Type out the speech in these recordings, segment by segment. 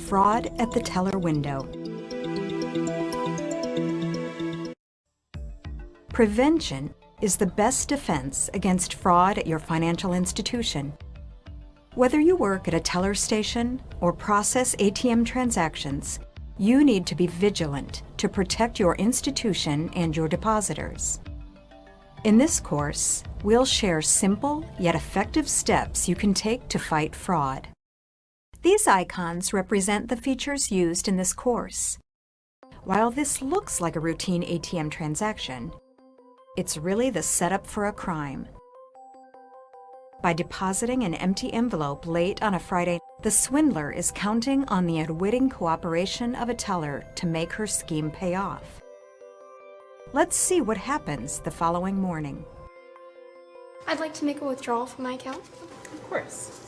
Fraud at the teller window. Prevention is the best defense against fraud at your financial institution. Whether you work at a teller station or process ATM transactions, you need to be vigilant to protect your institution and your depositors. In this course, we'll share simple yet effective steps you can take to fight fraud. These icons represent the features used in this course. While this looks like a routine ATM transaction, it's really the setup for a crime. By depositing an empty envelope late on a Friday, the swindler is counting on the unwitting cooperation of a teller to make her scheme pay off. Let's see what happens the following morning. I'd like to make a withdrawal from my account. Of course.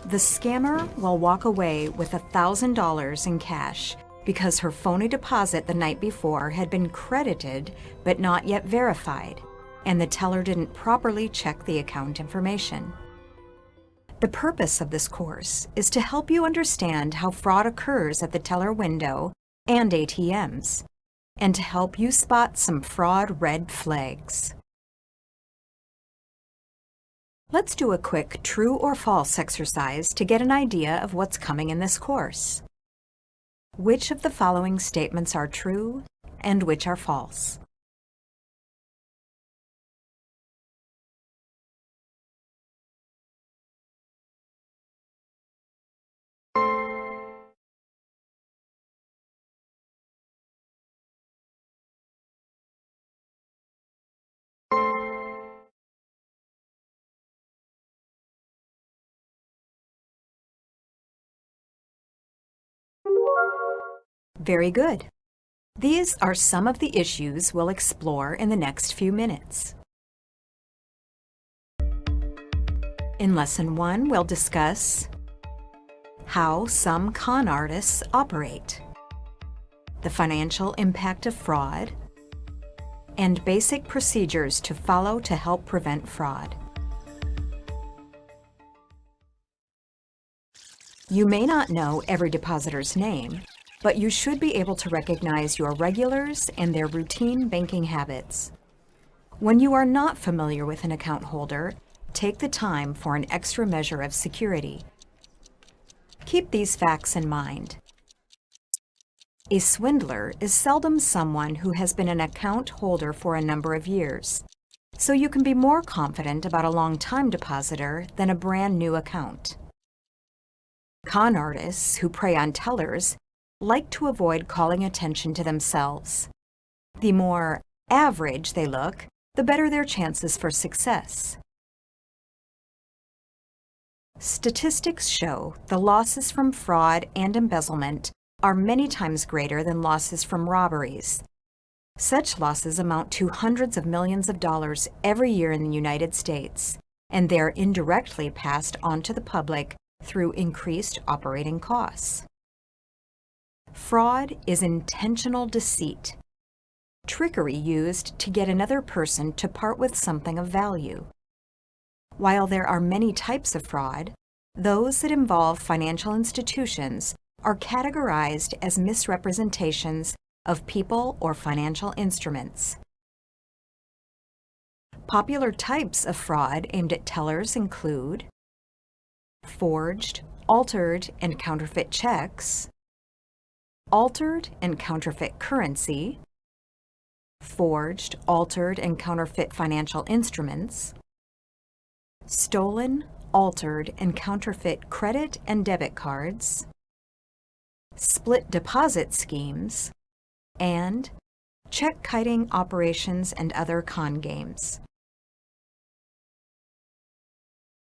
The scammer will walk away with $1,000 in cash because her phony deposit the night before had been credited but not yet verified, and the teller didn't properly check the account information. The purpose of this course is to help you understand how fraud occurs at the teller window and ATMs, and to help you spot some fraud red flags. Let's do a quick true or false exercise to get an idea of what's coming in this course. Which of the following statements are true and which are false? Very good. These are some of the issues we'll explore in the next few minutes. In Lesson 1, we'll discuss how some con artists operate, the financial impact of fraud, and basic procedures to follow to help prevent fraud. You may not know every depositor's name, but you should be able to recognize your regulars and their routine banking habits. When you are not familiar with an account holder, take the time for an extra measure of security. Keep these facts in mind. A swindler is seldom someone who has been an account holder for a number of years, so you can be more confident about a long-time depositor than a brand new account. Con artists who prey on tellers like to avoid calling attention to themselves. The more average they look, the better their chances for success. Statistics show the losses from fraud and embezzlement are many times greater than losses from robberies. Such losses amount to hundreds of millions of dollars every year in the United States, and they're indirectly passed on to the public through increased operating costs. Fraud is intentional deceit, trickery used to get another person to part with something of value. While there are many types of fraud, those that involve financial institutions are categorized as misrepresentations of people or financial instruments. Popular types of fraud aimed at tellers include forged, altered, and counterfeit checks, altered and counterfeit currency, forged, altered, and counterfeit financial instruments, stolen, altered, and counterfeit credit and debit cards, split deposit schemes, and check-kiting operations and other con games.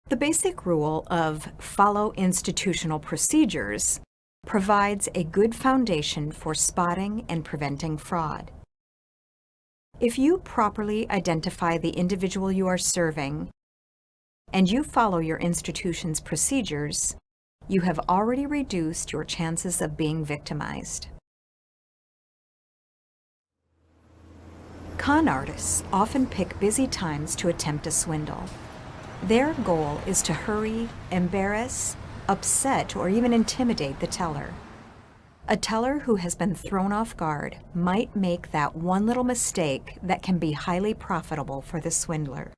The basic rule of follow institutional procedures provides a good foundation for spotting and preventing fraud. If you properly identify the individual you are serving and you follow your institution's procedures, you have already reduced your chances of being victimized. Con artists often pick busy times to attempt a swindle. Their goal is to hurry, embarrass, upset, or even intimidate the teller. A teller who has been thrown off guard might make that one little mistake that can be highly profitable for the swindler.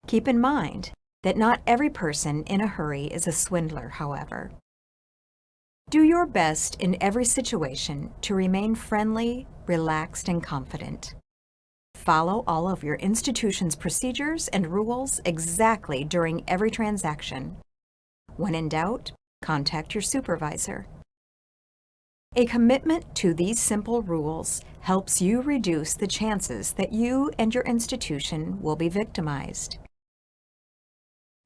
Keep in mind that not every person in a hurry is a swindler, however. Do your best in every situation to remain friendly, relaxed, and confident. Follow all of your institution's procedures and rules exactly during every transaction. When in doubt, contact your supervisor. A commitment to these simple rules helps you reduce the chances that you and your institution will be victimized.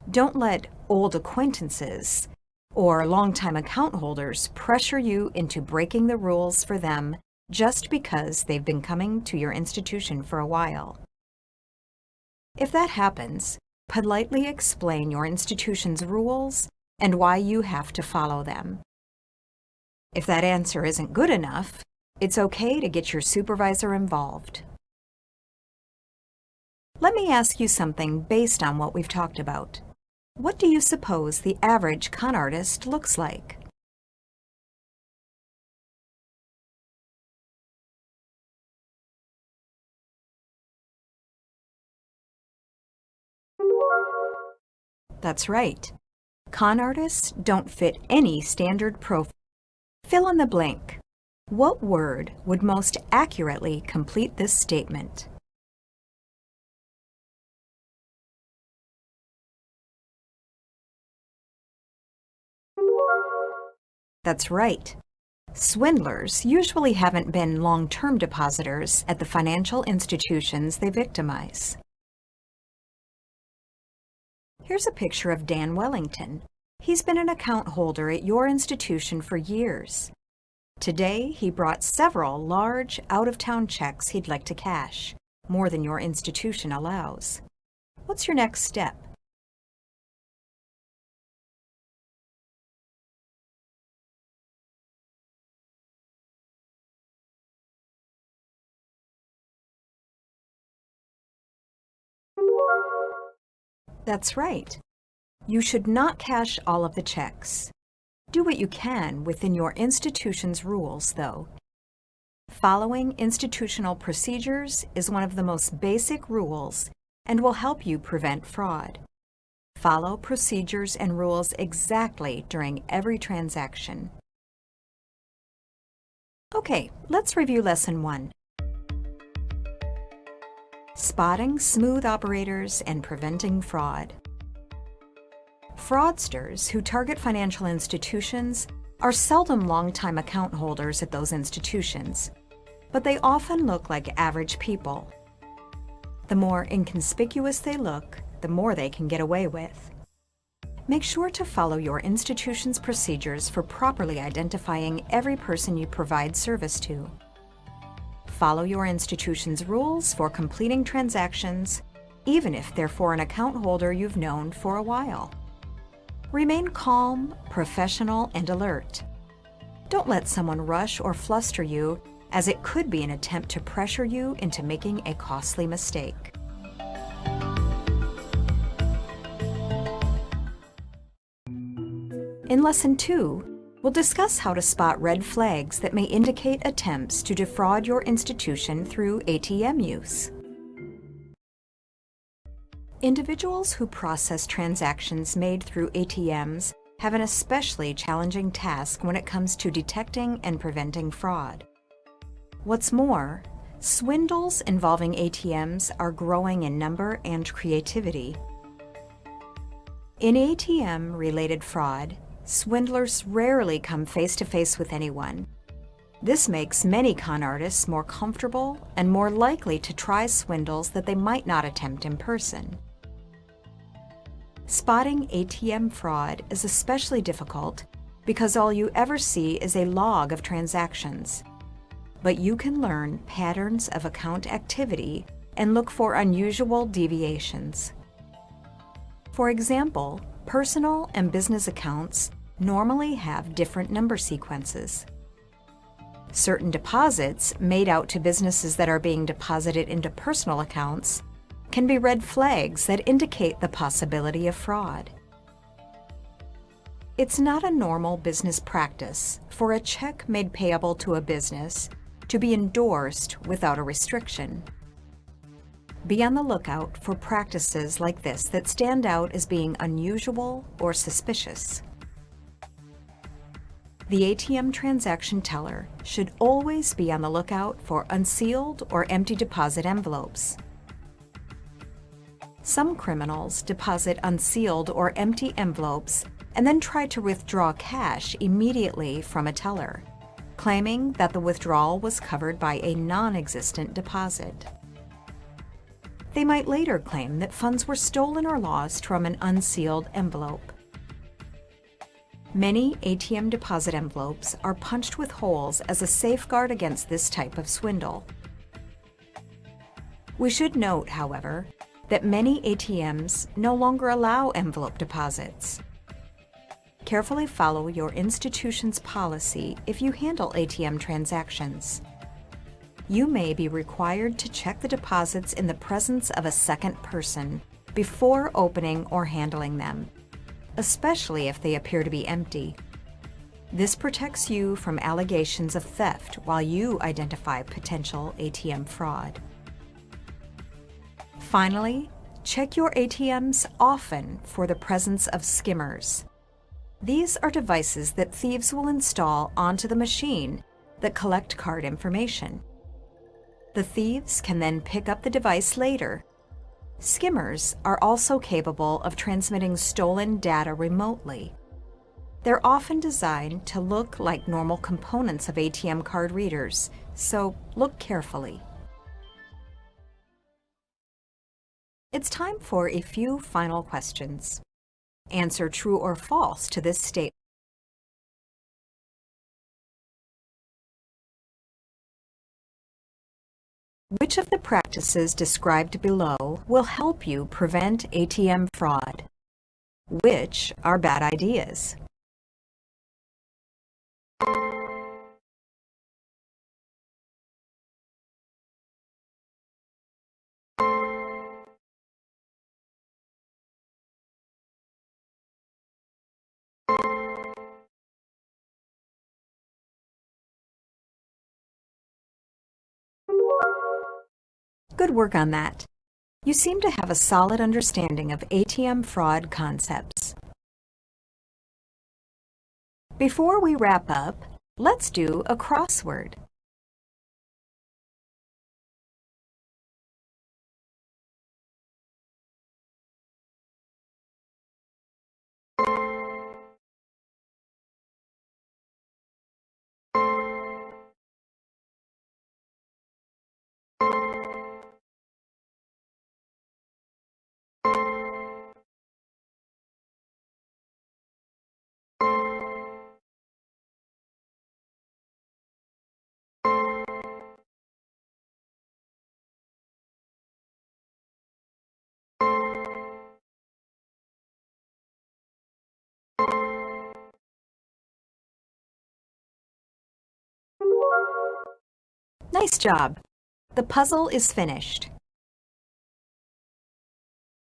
Don't let old acquaintances or longtime account holders pressure you into breaking the rules for them just because they've been coming to your institution for a while. If that happens, politely explain your institution's rules and why you have to follow them. If that answer isn't good enough, it's okay to get your supervisor involved. Let me ask you something based on what we've talked about. What do you suppose the average con artist looks like? That's right. Con artists don't fit any standard profile. Fill in the blank. What word would most accurately complete this statement? That's right. Swindlers usually haven't been long-term depositors at the financial institutions they victimize. Here's a picture of Dan Wellington. He's been an account holder at your institution for years. Today, he brought several large, out-of-town checks he'd like to cash, more than your institution allows. What's your next step? That's right. You should not cash all of the checks. Do what you can within your institution's rules, though. Following institutional procedures is one of the most basic rules and will help you prevent fraud. Follow procedures and rules exactly during every transaction. Okay, let's review Lesson 1. Spotting smooth operators and preventing fraud. Fraudsters who target financial institutions are seldom long-time account holders at those institutions, but they often look like average people. The more inconspicuous they look, the more they can get away with. Make sure to follow your institution's procedures for properly identifying every person you provide service to. Follow your institution's rules for completing transactions, even if they're for an account holder you've known for a while. Remain calm, professional, and alert. Don't let someone rush or fluster you, as it could be an attempt to pressure you into making a costly mistake. In Lesson 2, we'll discuss how to spot red flags that may indicate attempts to defraud your institution through ATM use. Individuals who process transactions made through ATMs have an especially challenging task when it comes to detecting and preventing fraud. What's more, swindles involving ATMs are growing in number and creativity. In ATM-related fraud, swindlers rarely come face-to-face with anyone. This makes many con artists more comfortable and more likely to try swindles that they might not attempt in person. Spotting ATM fraud is especially difficult because all you ever see is a log of transactions. But you can learn patterns of account activity and look for unusual deviations. For example, personal and business accounts normally have different number sequences. Certain deposits made out to businesses that are being deposited into personal accounts can be red flags that indicate the possibility of fraud. It's not a normal business practice for a check made payable to a business to be endorsed without a restriction. Be on the lookout for practices like this that stand out as being unusual or suspicious. The ATM transaction teller should always be on the lookout for unsealed or empty deposit envelopes. Some criminals deposit unsealed or empty envelopes and then try to withdraw cash immediately from a teller, claiming that the withdrawal was covered by a non-existent deposit. They might later claim that funds were stolen or lost from an unsealed envelope. Many ATM deposit envelopes are punched with holes as a safeguard against this type of swindle. We should note, however, that many ATMs no longer allow envelope deposits. Carefully follow your institution's policy if you handle ATM transactions. You may be required to check the deposits in the presence of a second person before opening or handling them, especially if they appear to be empty. This protects you from allegations of theft while you identify potential ATM fraud. Finally, check your ATMs often for the presence of skimmers. These are devices that thieves will install onto the machine that collect card information. The thieves can then pick up the device later. Skimmers are also capable of transmitting stolen data remotely. They're often designed to look like normal components of ATM card readers, so look carefully. It's time for a few final questions. Answer true or false to this statement. Which of the practices described below will help you prevent ATM fraud? Which are bad ideas? Good work on that. You seem to have a solid understanding of ATM fraud concepts. Before we wrap up, let's do a crossword. Nice job. The puzzle is finished.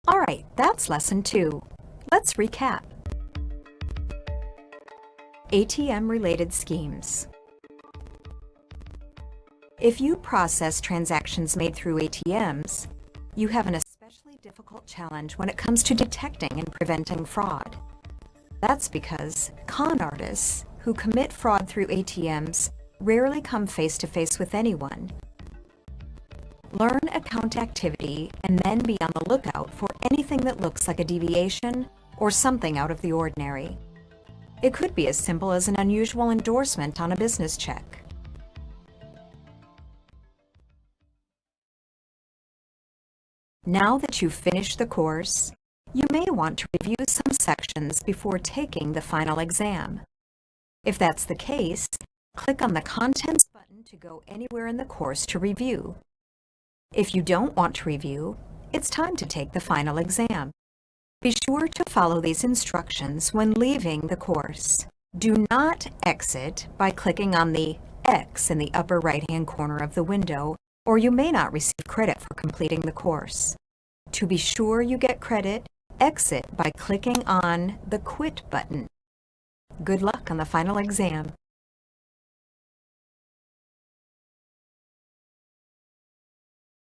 All right, that's lesson 2. Let's recap. ATM-related schemes. If you process transactions made through ATMs, you have an especially difficult challenge when it comes to detecting and preventing fraud. That's because con artists who commit fraud through ATMs rarely come face-to-face with anyone. Learn account activity and then be on the lookout for anything that looks like a deviation or something out of the ordinary. It could be as simple as an unusual endorsement on a business check. Now that you've finished the course, you may want to review some sections before taking the final exam. If that's the case, click on the Contents button to go anywhere in the course to review. If you don't want to review, it's time to take the final exam. Be sure to follow these instructions when leaving the course. Do not exit by clicking on the X in the upper right-hand corner of the window, or you may not receive credit for completing the course. To be sure you get credit, exit by clicking on the Quit button. Good luck on the final exam.